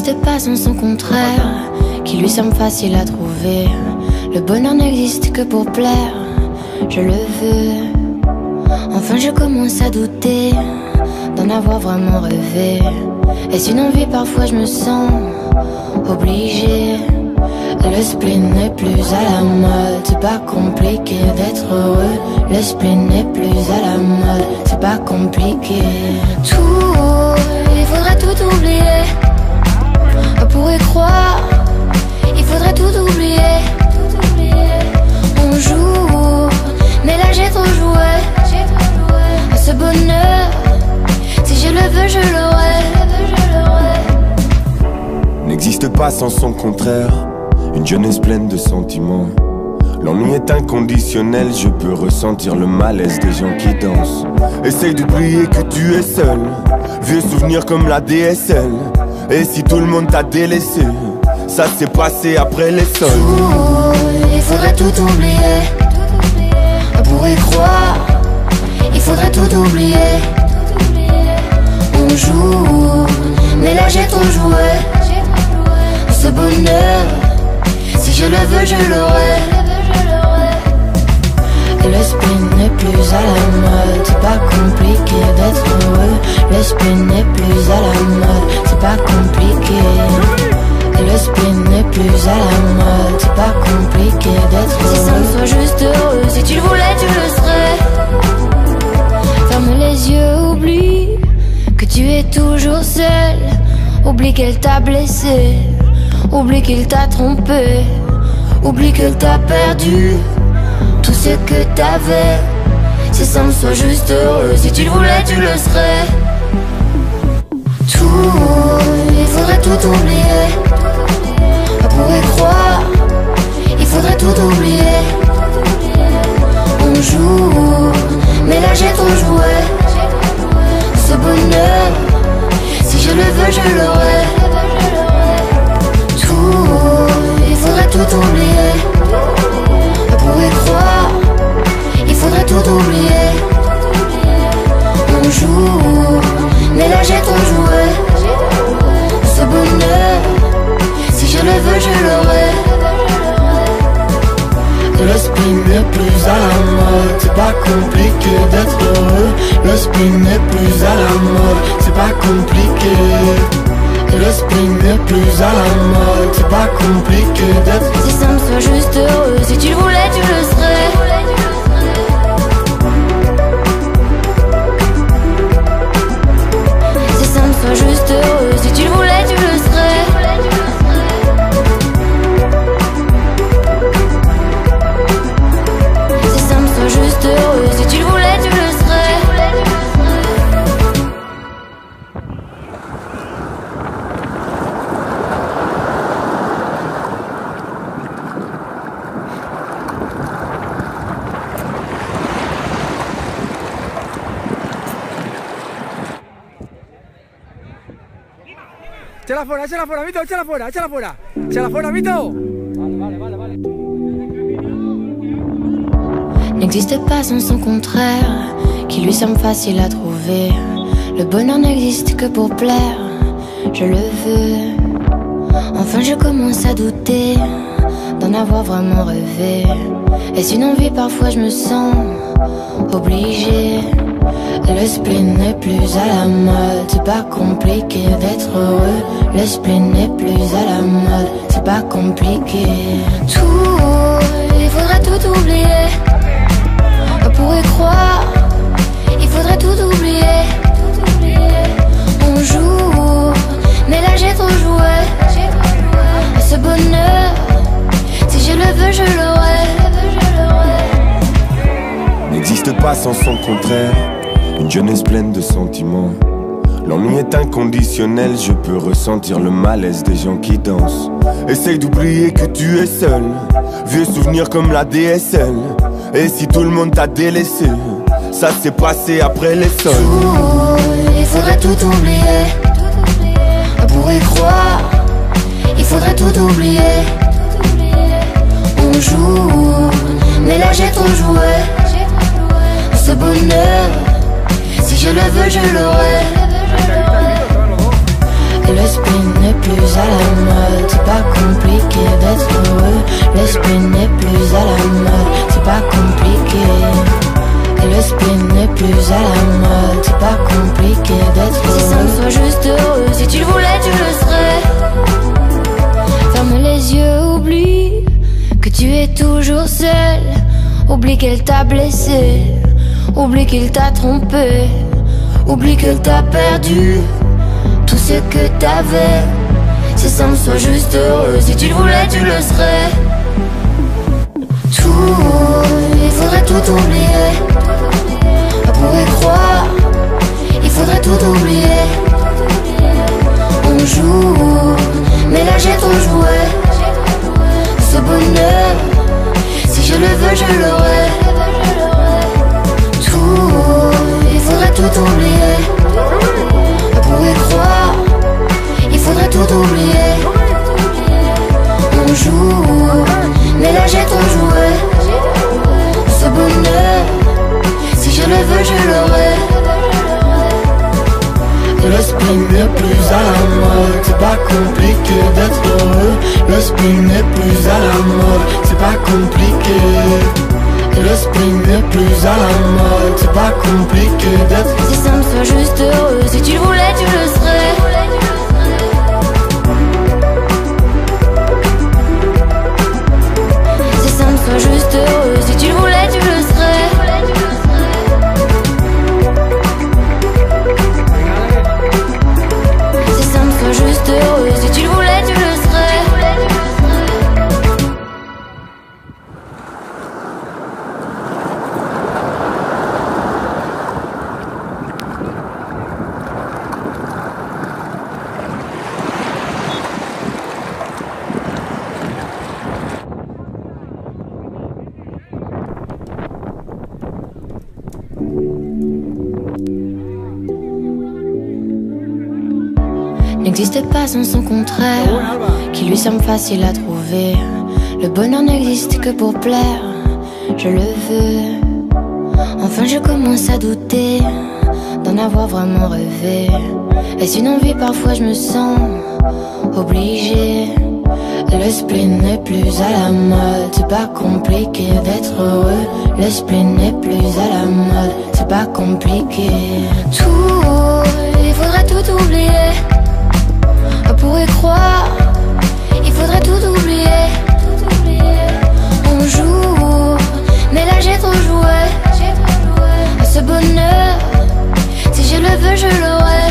n'existe pas sans son contraire, qui lui semble facile à trouver. Le bonheur n'existe que pour plaire, je le veux. Enfin je commence à douter d'en avoir vraiment rêvé. Est-ce une envie? Parfois je me sens obligée. Le spleen n'est plus à la mode, c'est pas compliqué d'être heureux. Le spleen n'est plus à la mode, c'est pas compliqué. Tout, il faudrait tout oublier. On pourrait croire, il faudrait tout oublier. On joue, mais là j'ai trop joué. Ce bonheur, si je le veux, je l'aurai. N'existe pas sans son contraire, une jeunesse pleine de sentiments. L'ennui est inconditionnel, je peux ressentir le malaise des gens qui dansent. Essaye d'oublier que tu es seul, vieux souvenirs comme la DSL. Et si tout le monde t'a délaissé, ça s'est passé après les sols. Il faudrait tout oublier. On pourrait croire, il faudrait tout oublier. On joue, mais là j'ai trop joué. Ce bonheur, si je le veux, je l'aurai. Le spleen n'est plus à la mode, c'est pas compliqué d'être heureux. Le spleen n'est plus à la mode, c'est pas compliqué. Le spleen n'est plus à la mode, c'est pas compliqué d'être heureux. Si ça me soit juste heureux, si tu le voulais, tu le serais. Ferme les yeux, oublie que tu es toujours seul. Oublie qu'elle t'a blessé, oublie qu'il t'a trompé, oublie qu'elle t'a perdu tout ce que t'avais. Si ça me soit juste heureux, si tu le voulais, tu le serais. Tout, il faudrait tout oublier. On pourrait croire, il faudrait tout oublier. On joue, mais là j'ai trop joué. Ce bonheur, si je le veux, je l'aurai. Tout, il faudrait tout oublier. On pourrait croire, il faudrait tout oublier. On joue, mais là j'ai trop joué. Ce bonheur, si je le veux, je l'aurai. Le spleen n'est plus à la mode, c'est pas compliqué d'être heureux. Le spleen n'est plus à la mode, c'est pas compliqué. Le spleen n'est plus à la mode, c'est pas compliqué d'être. Si ça me soit juste heureux, si tu le voulais, tu le serais. Si ça me soit juste heureux, si tu le voulais, tu le serais. Si ça me soit juste heureux, si tu le voulais, tu le serais. Échala fuera, Vito, échala fuera, échala fuera. Échala fuera, Vito. Vale. N'existe pas sans son contraire, qui lui semble facile à trouver. Le bonheur n'existe que pour plaire, je le veux. Enfin je commence à douter d'en avoir vraiment rêvé. Est-ce une envie? Parfois je me sens obligée. Le spleen n'est plus à la mode, c'est pas compliqué d'être heureux. Le spleen n'est plus à la mode, c'est pas compliqué. Tout, il faudrait tout oublier. On pourrait croire, il faudrait tout oublier. On joue, mais là j'ai trop joué. Ce bonheur, si je le veux, je l'aurai. N'existe pas sans son contraire, une jeunesse pleine de sentiments. L'ennui est inconditionnel, je peux ressentir le malaise des gens qui dansent. Essaye d'oublier que tu es seul, vieux souvenirs comme la DSL. Et si tout le monde t'a délaissé, ça s'est passé après les sols. Il faudrait tout oublier. On pourrait croire, il faudrait tout oublier. On joue, mais là j'ai trop joué. Ce bonheur, si je le veux, je l'aurai. Le spleen n'est plus à la mode, c'est pas compliqué d'être heureux. Le spleen n'est plus à la mode, c'est pas compliqué. Le spleen n'est plus à la mode, c'est pas compliqué d'être heureux. C'est simple, sois juste heureux, si tu le voulais tu le serais. Ferme les yeux, oublie que tu es toujours seul. Oublie qu'elle t'a blessé, oublie qu'il t'a trompé, oublie que t'as perdu tout ce que t'avais. C'est simple, sois juste heureux, si tu le voulais tu le serais. Tout, il faudrait tout oublier. On pourrait croire, il faudrait tout oublier. On joue, mais là j'ai trop joué. Ce bonheur, si je le veux je l'aurai. Tout, il faudrait tout oublier. On pourrait croire, il faudrait tout oublier. On joue, mais là j'ai trop joué. Ce bonheur, si je le veux je l'aurai. Le spleen n'est plus à la mode, c'est pas compliqué d'être heureux. Le spleen n'est plus à la mode, c'est pas compliqué. Le spleen n'est plus à la mode, c'est pas compliqué d'être. C'est simple, sois juste heureux, si tu le voulais tu le serais. C'est simple, sois juste heureux, si tu le voulais tu le serais. C'est simple, sois juste heureux, si tu le voulais tu le serais. N'existe pas sans son contraire, qui lui semble facile à trouver. Le bonheur n'existe que pour plaire, je le veux. Enfin je commence à douter d'en avoir vraiment rêvé. Est-ce une envie? Parfois je me sens obligée. Le spleen n'est plus à la mode, c'est pas compliqué d'être heureux. Le spleen n'est plus à la mode, c'est pas compliqué. Tout, il faudrait tout oublier. On pourrait croire, il faudrait tout oublier. On joue, mais là j'ai trop joué. Ce bonheur, si je le veux je l'aurai.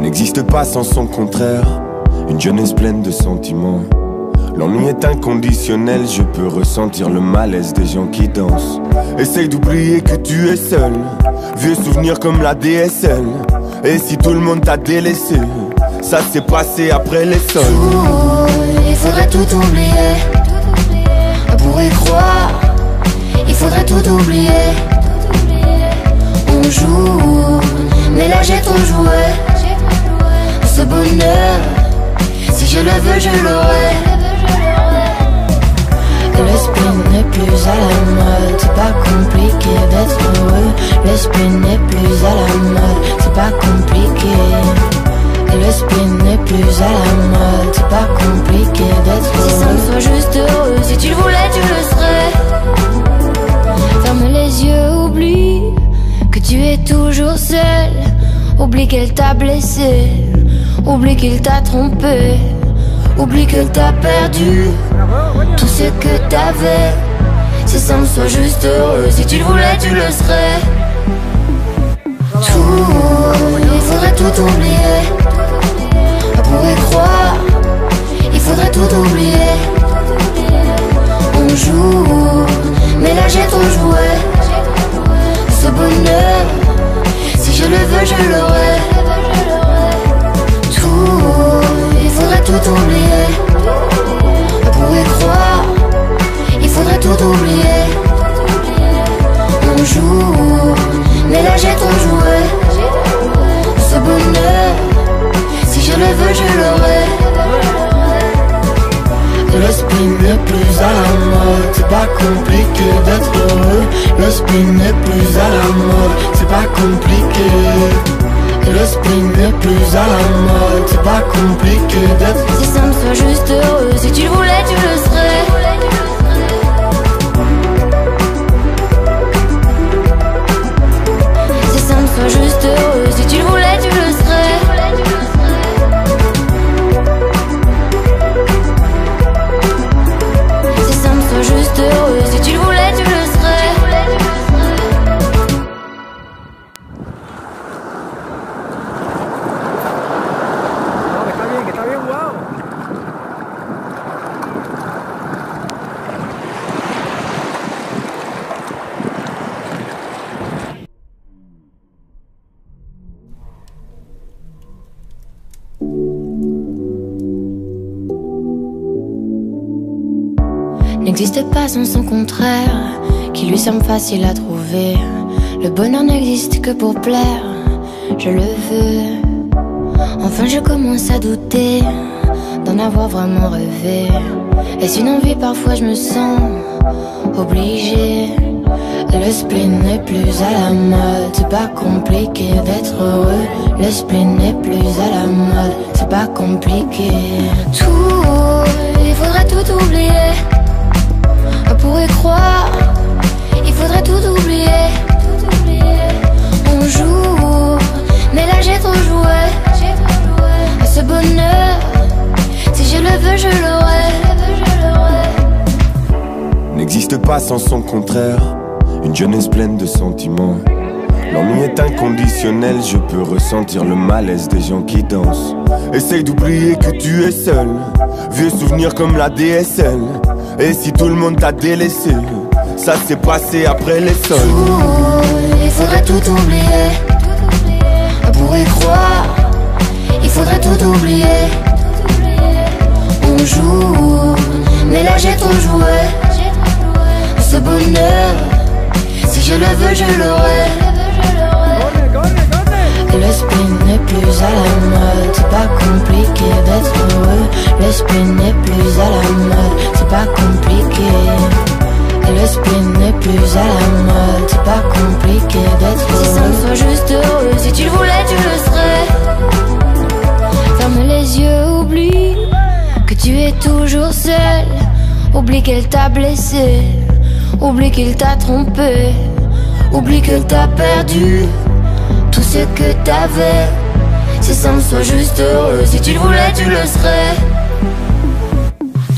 N'existe pas sans son contraire, une jeunesse pleine de sentiments. L'ennui est inconditionnel, je peux ressentir le malaise des gens qui dansent. Essaye d'oublier que tu es seul, vieux souvenirs comme la DSL. Et si tout le monde t'a délaissé, ça s'est passé après les sols. Il faudrait tout oublier. On pourrait croire, il faudrait tout oublier. On joue, mais là j'ai trop joué. Ce bonheur, si je le veux je l'aurai. Le spleen n'est plus à la mode, c'est pas compliqué d'être heureux. Le spleen n'est plus à la mode, c'est pas compliqué. Le spleen n'est plus à la mode, c'est pas compliqué d'être heureux. C'est simple, sois juste heureux, si tu le voulais tu le serais. Ferme les yeux, oublie que tu es toujours seul. Oublie qu'elle t'a blessé, oublie qu'il t'a trompé, oublie que t'as perdu tout ce que t'avais. C'est simple, sois juste heureux, si tu le voulais tu le serais. Tout, il faudrait tout oublier. On pourrait croire, il faudrait tout oublier. On joue, mais là j'ai trop joué. Ce bonheur, si je le veux je l'aurai. Tout, il faudrait tout oublier. On pourrait croire, il faudrait tout oublier. On joue, mais là j'ai trop joué. Ce bonheur, si je le veux je l'aurai. Le spleen n'est plus à la mode, c'est pas compliqué d'être heureux. Le spleen n'est plus à la mode, c'est pas compliqué. Le spleen n'est plus à la mode, c'est pas compliqué d'être. C'est simple, sois juste heureux, si tu le voulais tu le serais. C'est simple, sois juste heureux, si tu le voulais tu le serais. C'est simple, sois juste heureux, si tu le voulais tu le serais. Que está bien jugado. N'existe pas sans son contraire, qui lui semble facile à trouver. Le bonheur n'existe que pour plaire, je le veux. Enfin je commence à douter d'en avoir vraiment rêvé. Est-ce une envie? Parfois je me sens obligée. Le spleen n'est plus à la mode, c'est pas compliqué d'être heureux. Le spleen n'est plus à la mode, c'est pas compliqué. Tout, il faudrait tout oublier. On pourrait croire, il faudrait tout oublier. On joue, mais là j'ai trop joué. Ce bonheur, si je le veux, je l'aurai. N'existe pas sans son contraire, une jeunesse pleine de sentiments. L'ennui est inconditionnel, je peux ressentir le malaise des gens qui dansent. Essaye d'oublier que tu es seul, vieux souvenirs comme la DSL. Et si tout le monde t'a délaissé, ça s'est passé après les sols. Il faudrait tout oublier. On pourrait croire, il faudrait tout oublier. On joue, mais là j'ai trop joué. Ce bonheur, si je le veux, je l'aurai. Le spleen n'est plus à la mode, c'est pas compliqué d'être heureux. Le spleen n'est plus à la mode, c'est pas compliqué. Le spleen n'est plus à la mode, c'est pas compliqué d'être heureux. C'est simple, sois juste heureux, si tu le voulais tu le serais. Ferme les yeux, oublie que tu es toujours seul. Oublie qu'elle t'a blessé, oublie qu'il t'a trompé, oublie qu'elle t'a perdu tout ce que t'avais. C'est simple, sois juste heureux, si tu le voulais tu le serais.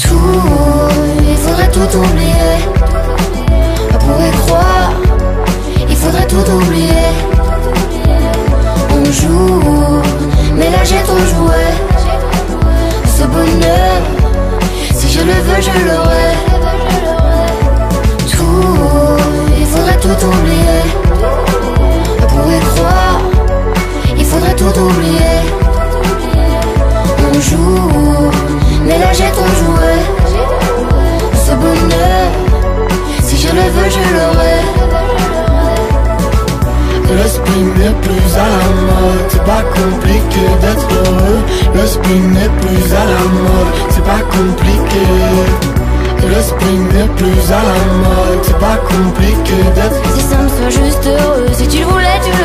Tout, il faudrait tout oublier. On pourrait croire, il faudrait tout oublier. On joue, mais là j'ai trop joué. Ce bonheur, si je le veux, je l'aurai. Tout, il faudrait tout oublier. On pourrait croire, il faudrait tout oublier. On joue, mais là j'ai trop joué. Ce bonheur, si je le veux, je l'aurai. Le spleen n'est plus à la mode, c'est pas compliqué d'être heureux. Le spleen n'est plus à la mode, c'est pas compliqué. Le spleen n'est plus à la mode, c'est pas compliqué d'être. C'est simple, sois juste heureux, si tu le voulais tu le